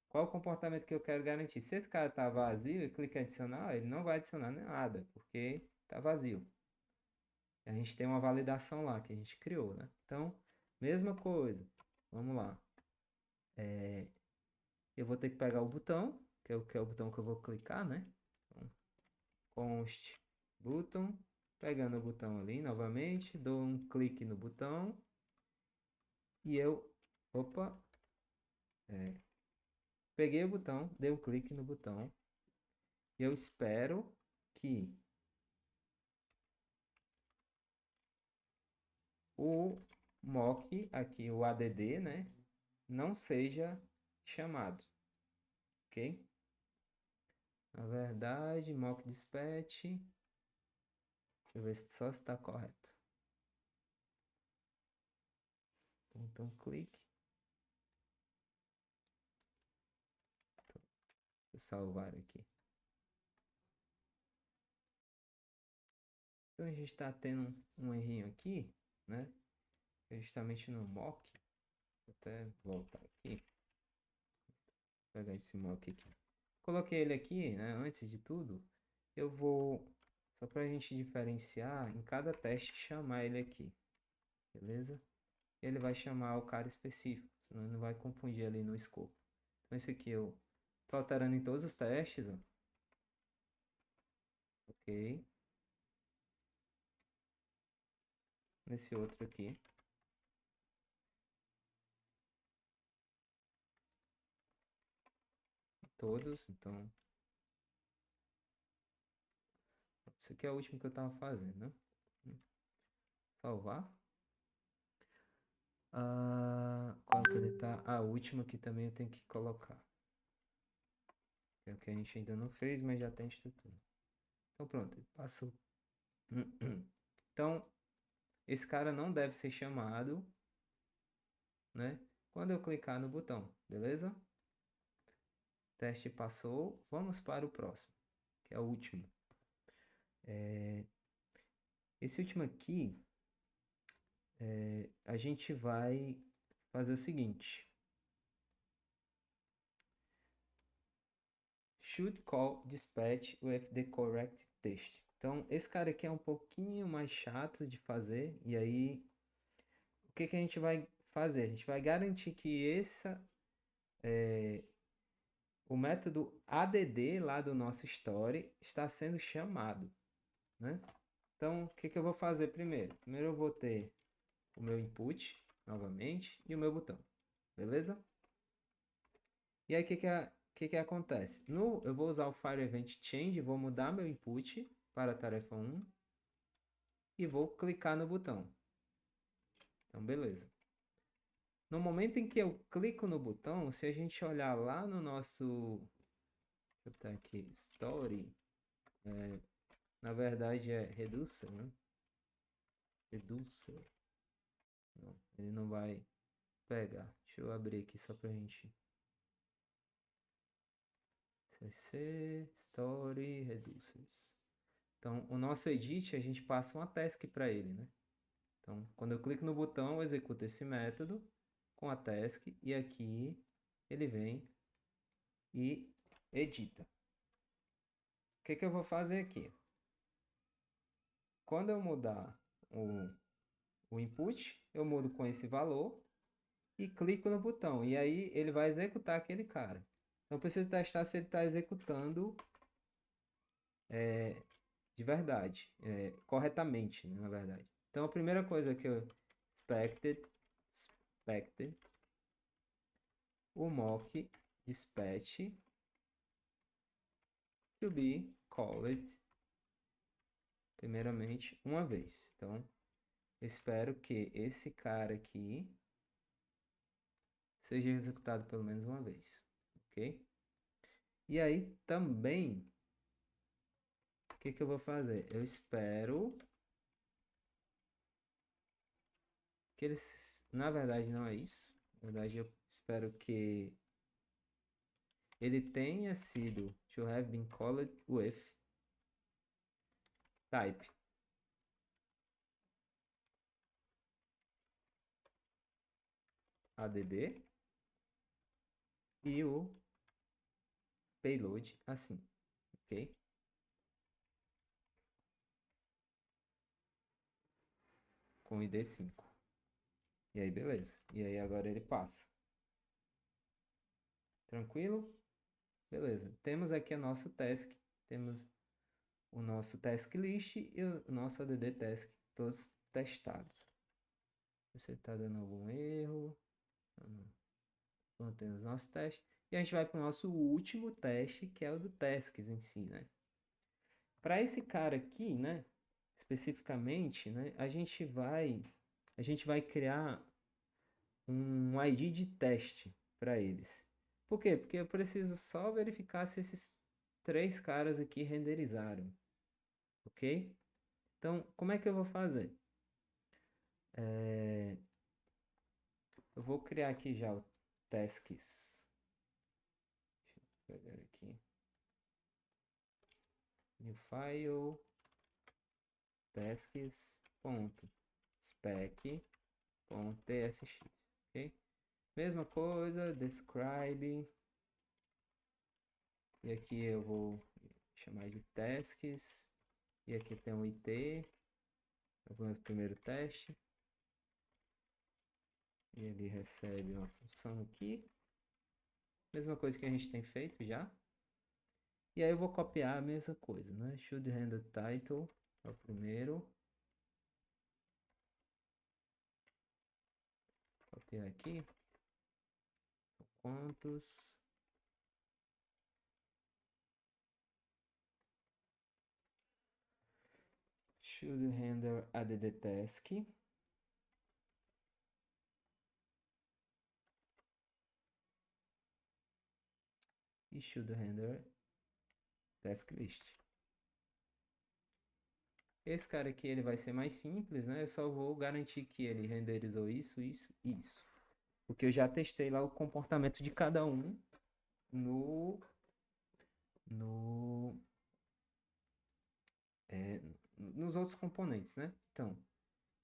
Qual o comportamento que eu quero garantir? Se esse cara está vazio e clica em adicionar, ele não vai adicionar nada, porque está vazio. A gente tem uma validação lá que a gente criou, né? Então, mesma coisa. Vamos lá. Eu vou ter que pegar o botão, que é o botão que eu vou clicar, né? Então, const button, pegando o botão ali novamente, dou um clique no botão e opa, peguei o botão, dei um clique no botão e eu espero que o mock aqui, o add, né, não seja chamado, ok? Na verdade, mock dispatch, deixa eu ver só se está correto. Então, clique. Vou salvar aqui. Então a gente está tendo um errinho aqui, né? Justamente no mock. Vou até voltar aqui. Vou pegar esse mock aqui. Coloquei ele aqui, né? Antes de tudo, eu vou, só para a gente diferenciar, em cada teste chamar ele aqui. Beleza? Ele vai chamar o cara específico, senão ele não vai confundir ali no escopo. Então esse aqui eu tô alterando em todos os testes, ó. Ok. Nesse outro aqui. Todos, então. Isso aqui é o último que eu tava fazendo, né? Salvar. Qual que ele tá? A última que também eu tenho que colocar. Que é o que a gente ainda não fez, mas já tem estrutura. Então pronto, passou. Então, esse cara não deve ser chamado, né? Quando eu clicar no botão, beleza? Teste passou. Vamos para o próximo, que é o último. Esse último aqui, a gente vai fazer o seguinte. Should call dispatch with the correct text. Então, esse cara aqui é um pouquinho mais chato de fazer. E aí, o que a gente vai fazer? A gente vai garantir que o método add lá do nosso story está sendo chamado, né? Então, o que eu vou fazer primeiro? Primeiro eu vou ter o meu input, novamente, e o meu botão, beleza? E aí, o que acontece? Eu vou usar o Fire Event Change, vou mudar meu input para a tarefa 1 e vou clicar no botão. Então, beleza. No momento em que eu clico no botão, se a gente olhar lá no nosso... Deixa eu botar aqui, Story. Na verdade é Reducer, né? Reducer. Não, ele não vai pegar. Deixa eu abrir aqui só pra gente... CC, Story, Reducers. Então, o nosso edit, a gente passa uma task para ele, né? Então, quando eu clico no botão, eu executo esse método com a task e aqui ele vem e edita. O que eu vou fazer aqui? Quando eu mudar o input, eu mudo com esse valor e clico no botão. E aí ele vai executar aquele cara. Então eu preciso testar se ele está executando de verdade, corretamente, né, na verdade. Então a primeira coisa que eu expected o mock dispatch to be called primeiramente uma vez. Então eu espero que esse cara aqui seja executado pelo menos uma vez, ok? E aí também, o que eu vou fazer? Eu espero que eles, na verdade não é isso. Na verdade eu espero que ele tenha sido to have been called with type add e o payload assim, ok? Com id 5. E aí, beleza. E aí agora ele passa. Tranquilo? Beleza. Temos aqui a nossa task. Temos o nosso task list e o nosso add task todos testados. Você está dando algum erro? Não temos nosso teste. E a gente vai para o nosso último teste, que é o do tasks em si, né? Para esse cara aqui, né? Especificamente, né? A gente vai criar um ID de teste para eles. Por quê? Porque eu preciso só verificar se esses três caras aqui renderizaram, ok? Então, como é que eu vou fazer? Eu vou criar aqui já o tasks. Deixa eu pegar aqui. New file, tasks.spec.tsx, ok? Mesma coisa, describe. E aqui eu vou chamar de tasks. E aqui tem um IT. Eu vou no primeiro teste. E ele recebe uma função aqui. Mesma coisa que a gente tem feito já. E aí eu vou copiar a mesma coisa, né? Should handle title é o primeiro. Copiar aqui. Quantos? Should handle add task. E should handle task list. Esse cara aqui ele vai ser mais simples, né? Eu só vou garantir que ele renderizou isso, isso, isso. Porque eu já testei lá o comportamento de cada um no no nos outros componentes, né? Então,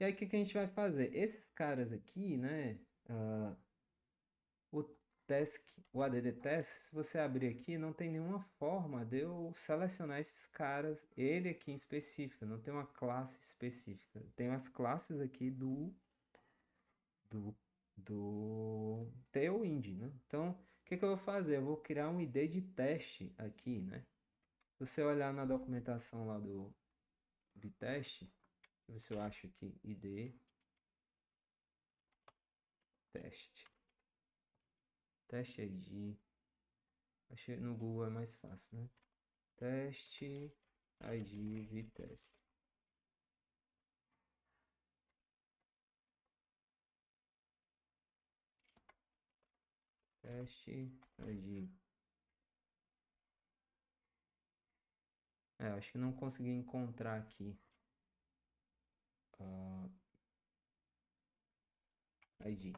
e aí o que a gente vai fazer? Esses caras aqui, né? O task, o add task, se você abrir aqui, não tem nenhuma forma de eu selecionar esses caras, ele aqui em específico, não tem uma classe específica. Tem as classes aqui do, do Tailwind, né? Então, o que eu vou fazer? Eu vou criar um ID de teste aqui, né? Se você olhar na documentação lá do teste, ver se eu acho aqui ID teste. Teste ID. Acho que no Google é mais fácil, né? Teste ID vtest. Teste ID. Acho que não consegui encontrar aqui. ID.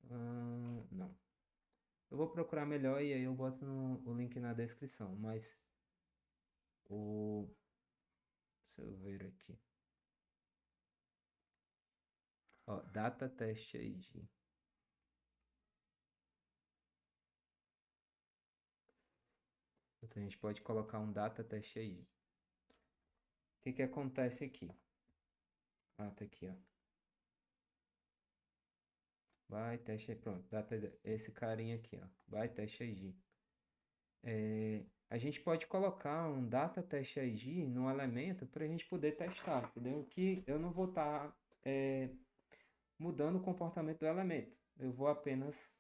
Não. Eu vou procurar melhor e aí eu boto o link na descrição. Mas deixa eu ver aqui. Ó, data teste ID. Então a gente pode colocar um data teste ID. O que que acontece aqui? Ah, tá aqui, ó. Vai, teste aí, pronto. Esse carinha aqui, ó. Vai, teste ID. A gente pode colocar um data teste ID no elemento para a gente poder testar, entendeu? Que eu não vou estar mudando o comportamento do elemento. Eu vou apenas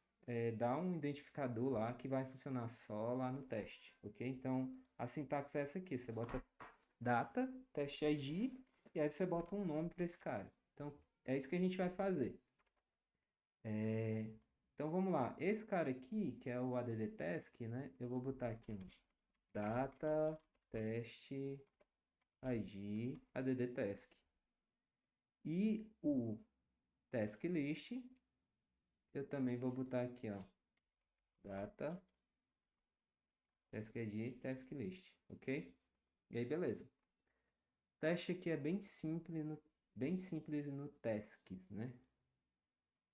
dar um identificador lá que vai funcionar só lá no teste, ok? Então, a sintaxe é essa aqui. Você bota data, teste ID, e aí você bota um nome para esse cara. Então, é isso que a gente vai fazer. Então, vamos lá. Esse cara aqui, que é o add task, né? Eu vou botar aqui no data, teste, ID, add task. E o task list, eu também vou botar aqui, ó, data, task ID, task list, ok? E aí, beleza. O teste aqui é bem simples no tasks, né?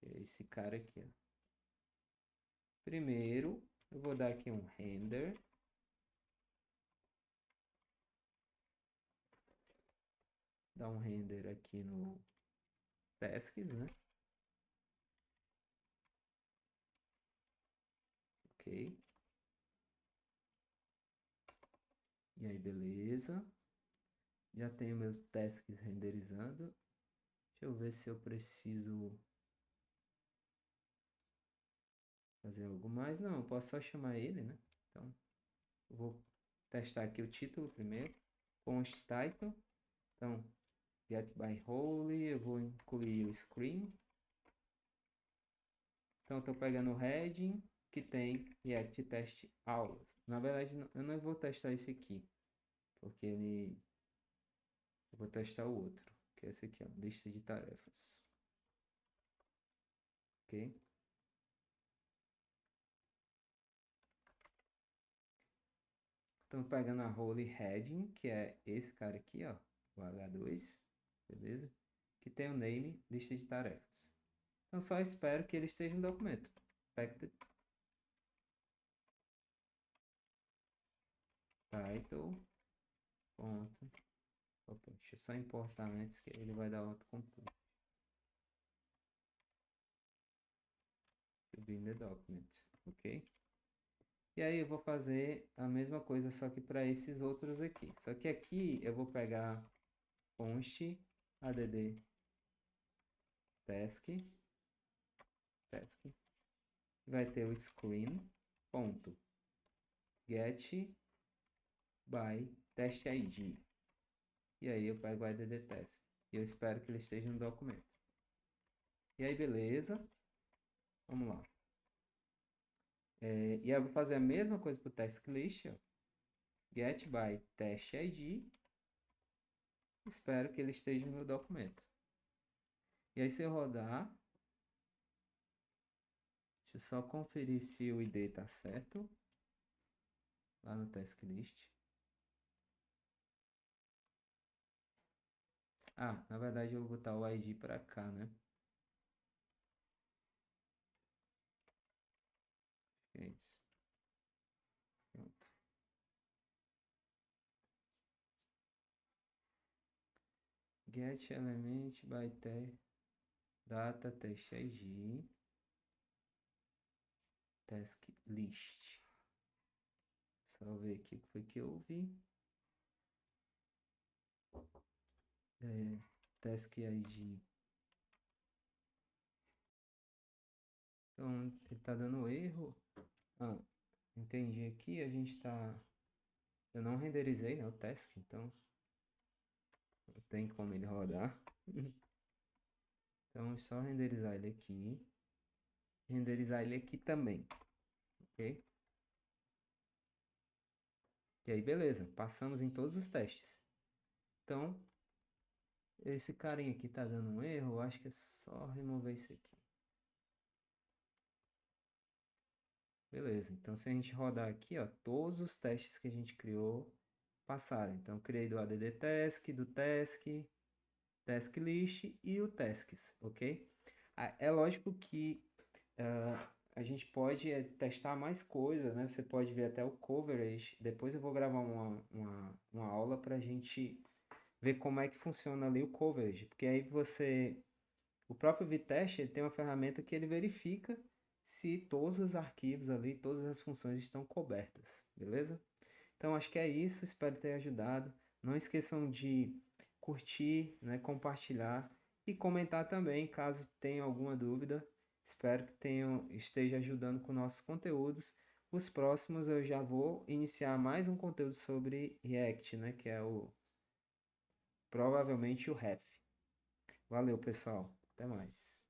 É esse cara aqui, ó. Primeiro, eu vou dar aqui um render. Dar um render aqui no tasks, né? Ok. E aí, beleza. Já tenho meus tasks renderizando. Deixa eu ver se eu preciso fazer algo mais. Não, eu posso só chamar ele, né? Então, eu vou testar aqui o título primeiro. Const title. Então, get by role. Eu vou incluir o screen. Então, eu estou pegando o heading que tem React Test Aulas. Na verdade, eu não vou testar esse aqui, porque ele... Eu vou testar o outro, que é esse aqui, ó, lista de tarefas. Ok? Então, pegando a role heading, que é esse cara aqui, ó, o H2, beleza? Que tem o name, lista de tarefas. Então, só espero que ele esteja no documento. Expected title, ponto. Opa, deixa eu só importar antes que ele vai dar autocomplete. To be in the document, ok? E aí eu vou fazer a mesma coisa, só que para esses outros aqui. Só que aqui eu vou pegar const add task, vai ter o screen, ponto, get by test ID. E aí eu pego o add task. E eu espero que ele esteja no documento. E aí, beleza. Vamos lá. E aí eu vou fazer a mesma coisa para o task list, ó. Get by test ID. Espero que ele esteja no meu documento. E aí, se eu rodar, deixa eu só conferir se o ID está certo. Lá no task list. Ah, na verdade eu vou botar o ID para cá, né? É isso. Pronto. Get element by data test ID task list. Só ver aqui o que foi que eu vi. Task ID. Então, ele tá dando erro. Ah, entendi aqui. A gente tá... Eu não renderizei, né, o task, então não tem como ele rodar. Então, é só renderizar ele aqui. Renderizar ele aqui também. Ok? E aí, beleza. Passamos em todos os testes. Então, esse carinha aqui tá dando um erro. Eu acho que é só remover isso aqui. Beleza. Então, se a gente rodar aqui, ó, todos os testes que a gente criou passaram. Então, criei do add task, do task, task list e o tasks, ok? É lógico que a gente pode testar mais coisas, né? Você pode ver até o coverage. Depois eu vou gravar uma aula para a gente ver como é que funciona ali o coverage, porque aí o próprio Vitest ele tem uma ferramenta que ele verifica se todos os arquivos ali, todas as funções estão cobertas, beleza? Então acho que é isso, espero ter ajudado. Não esqueçam de curtir, né, compartilhar e comentar também caso tenha alguma dúvida. Espero que esteja ajudando com nossos conteúdos. Os próximos eu já vou iniciar mais um conteúdo sobre React, né, que é provavelmente o Ref. Valeu, pessoal. Até mais.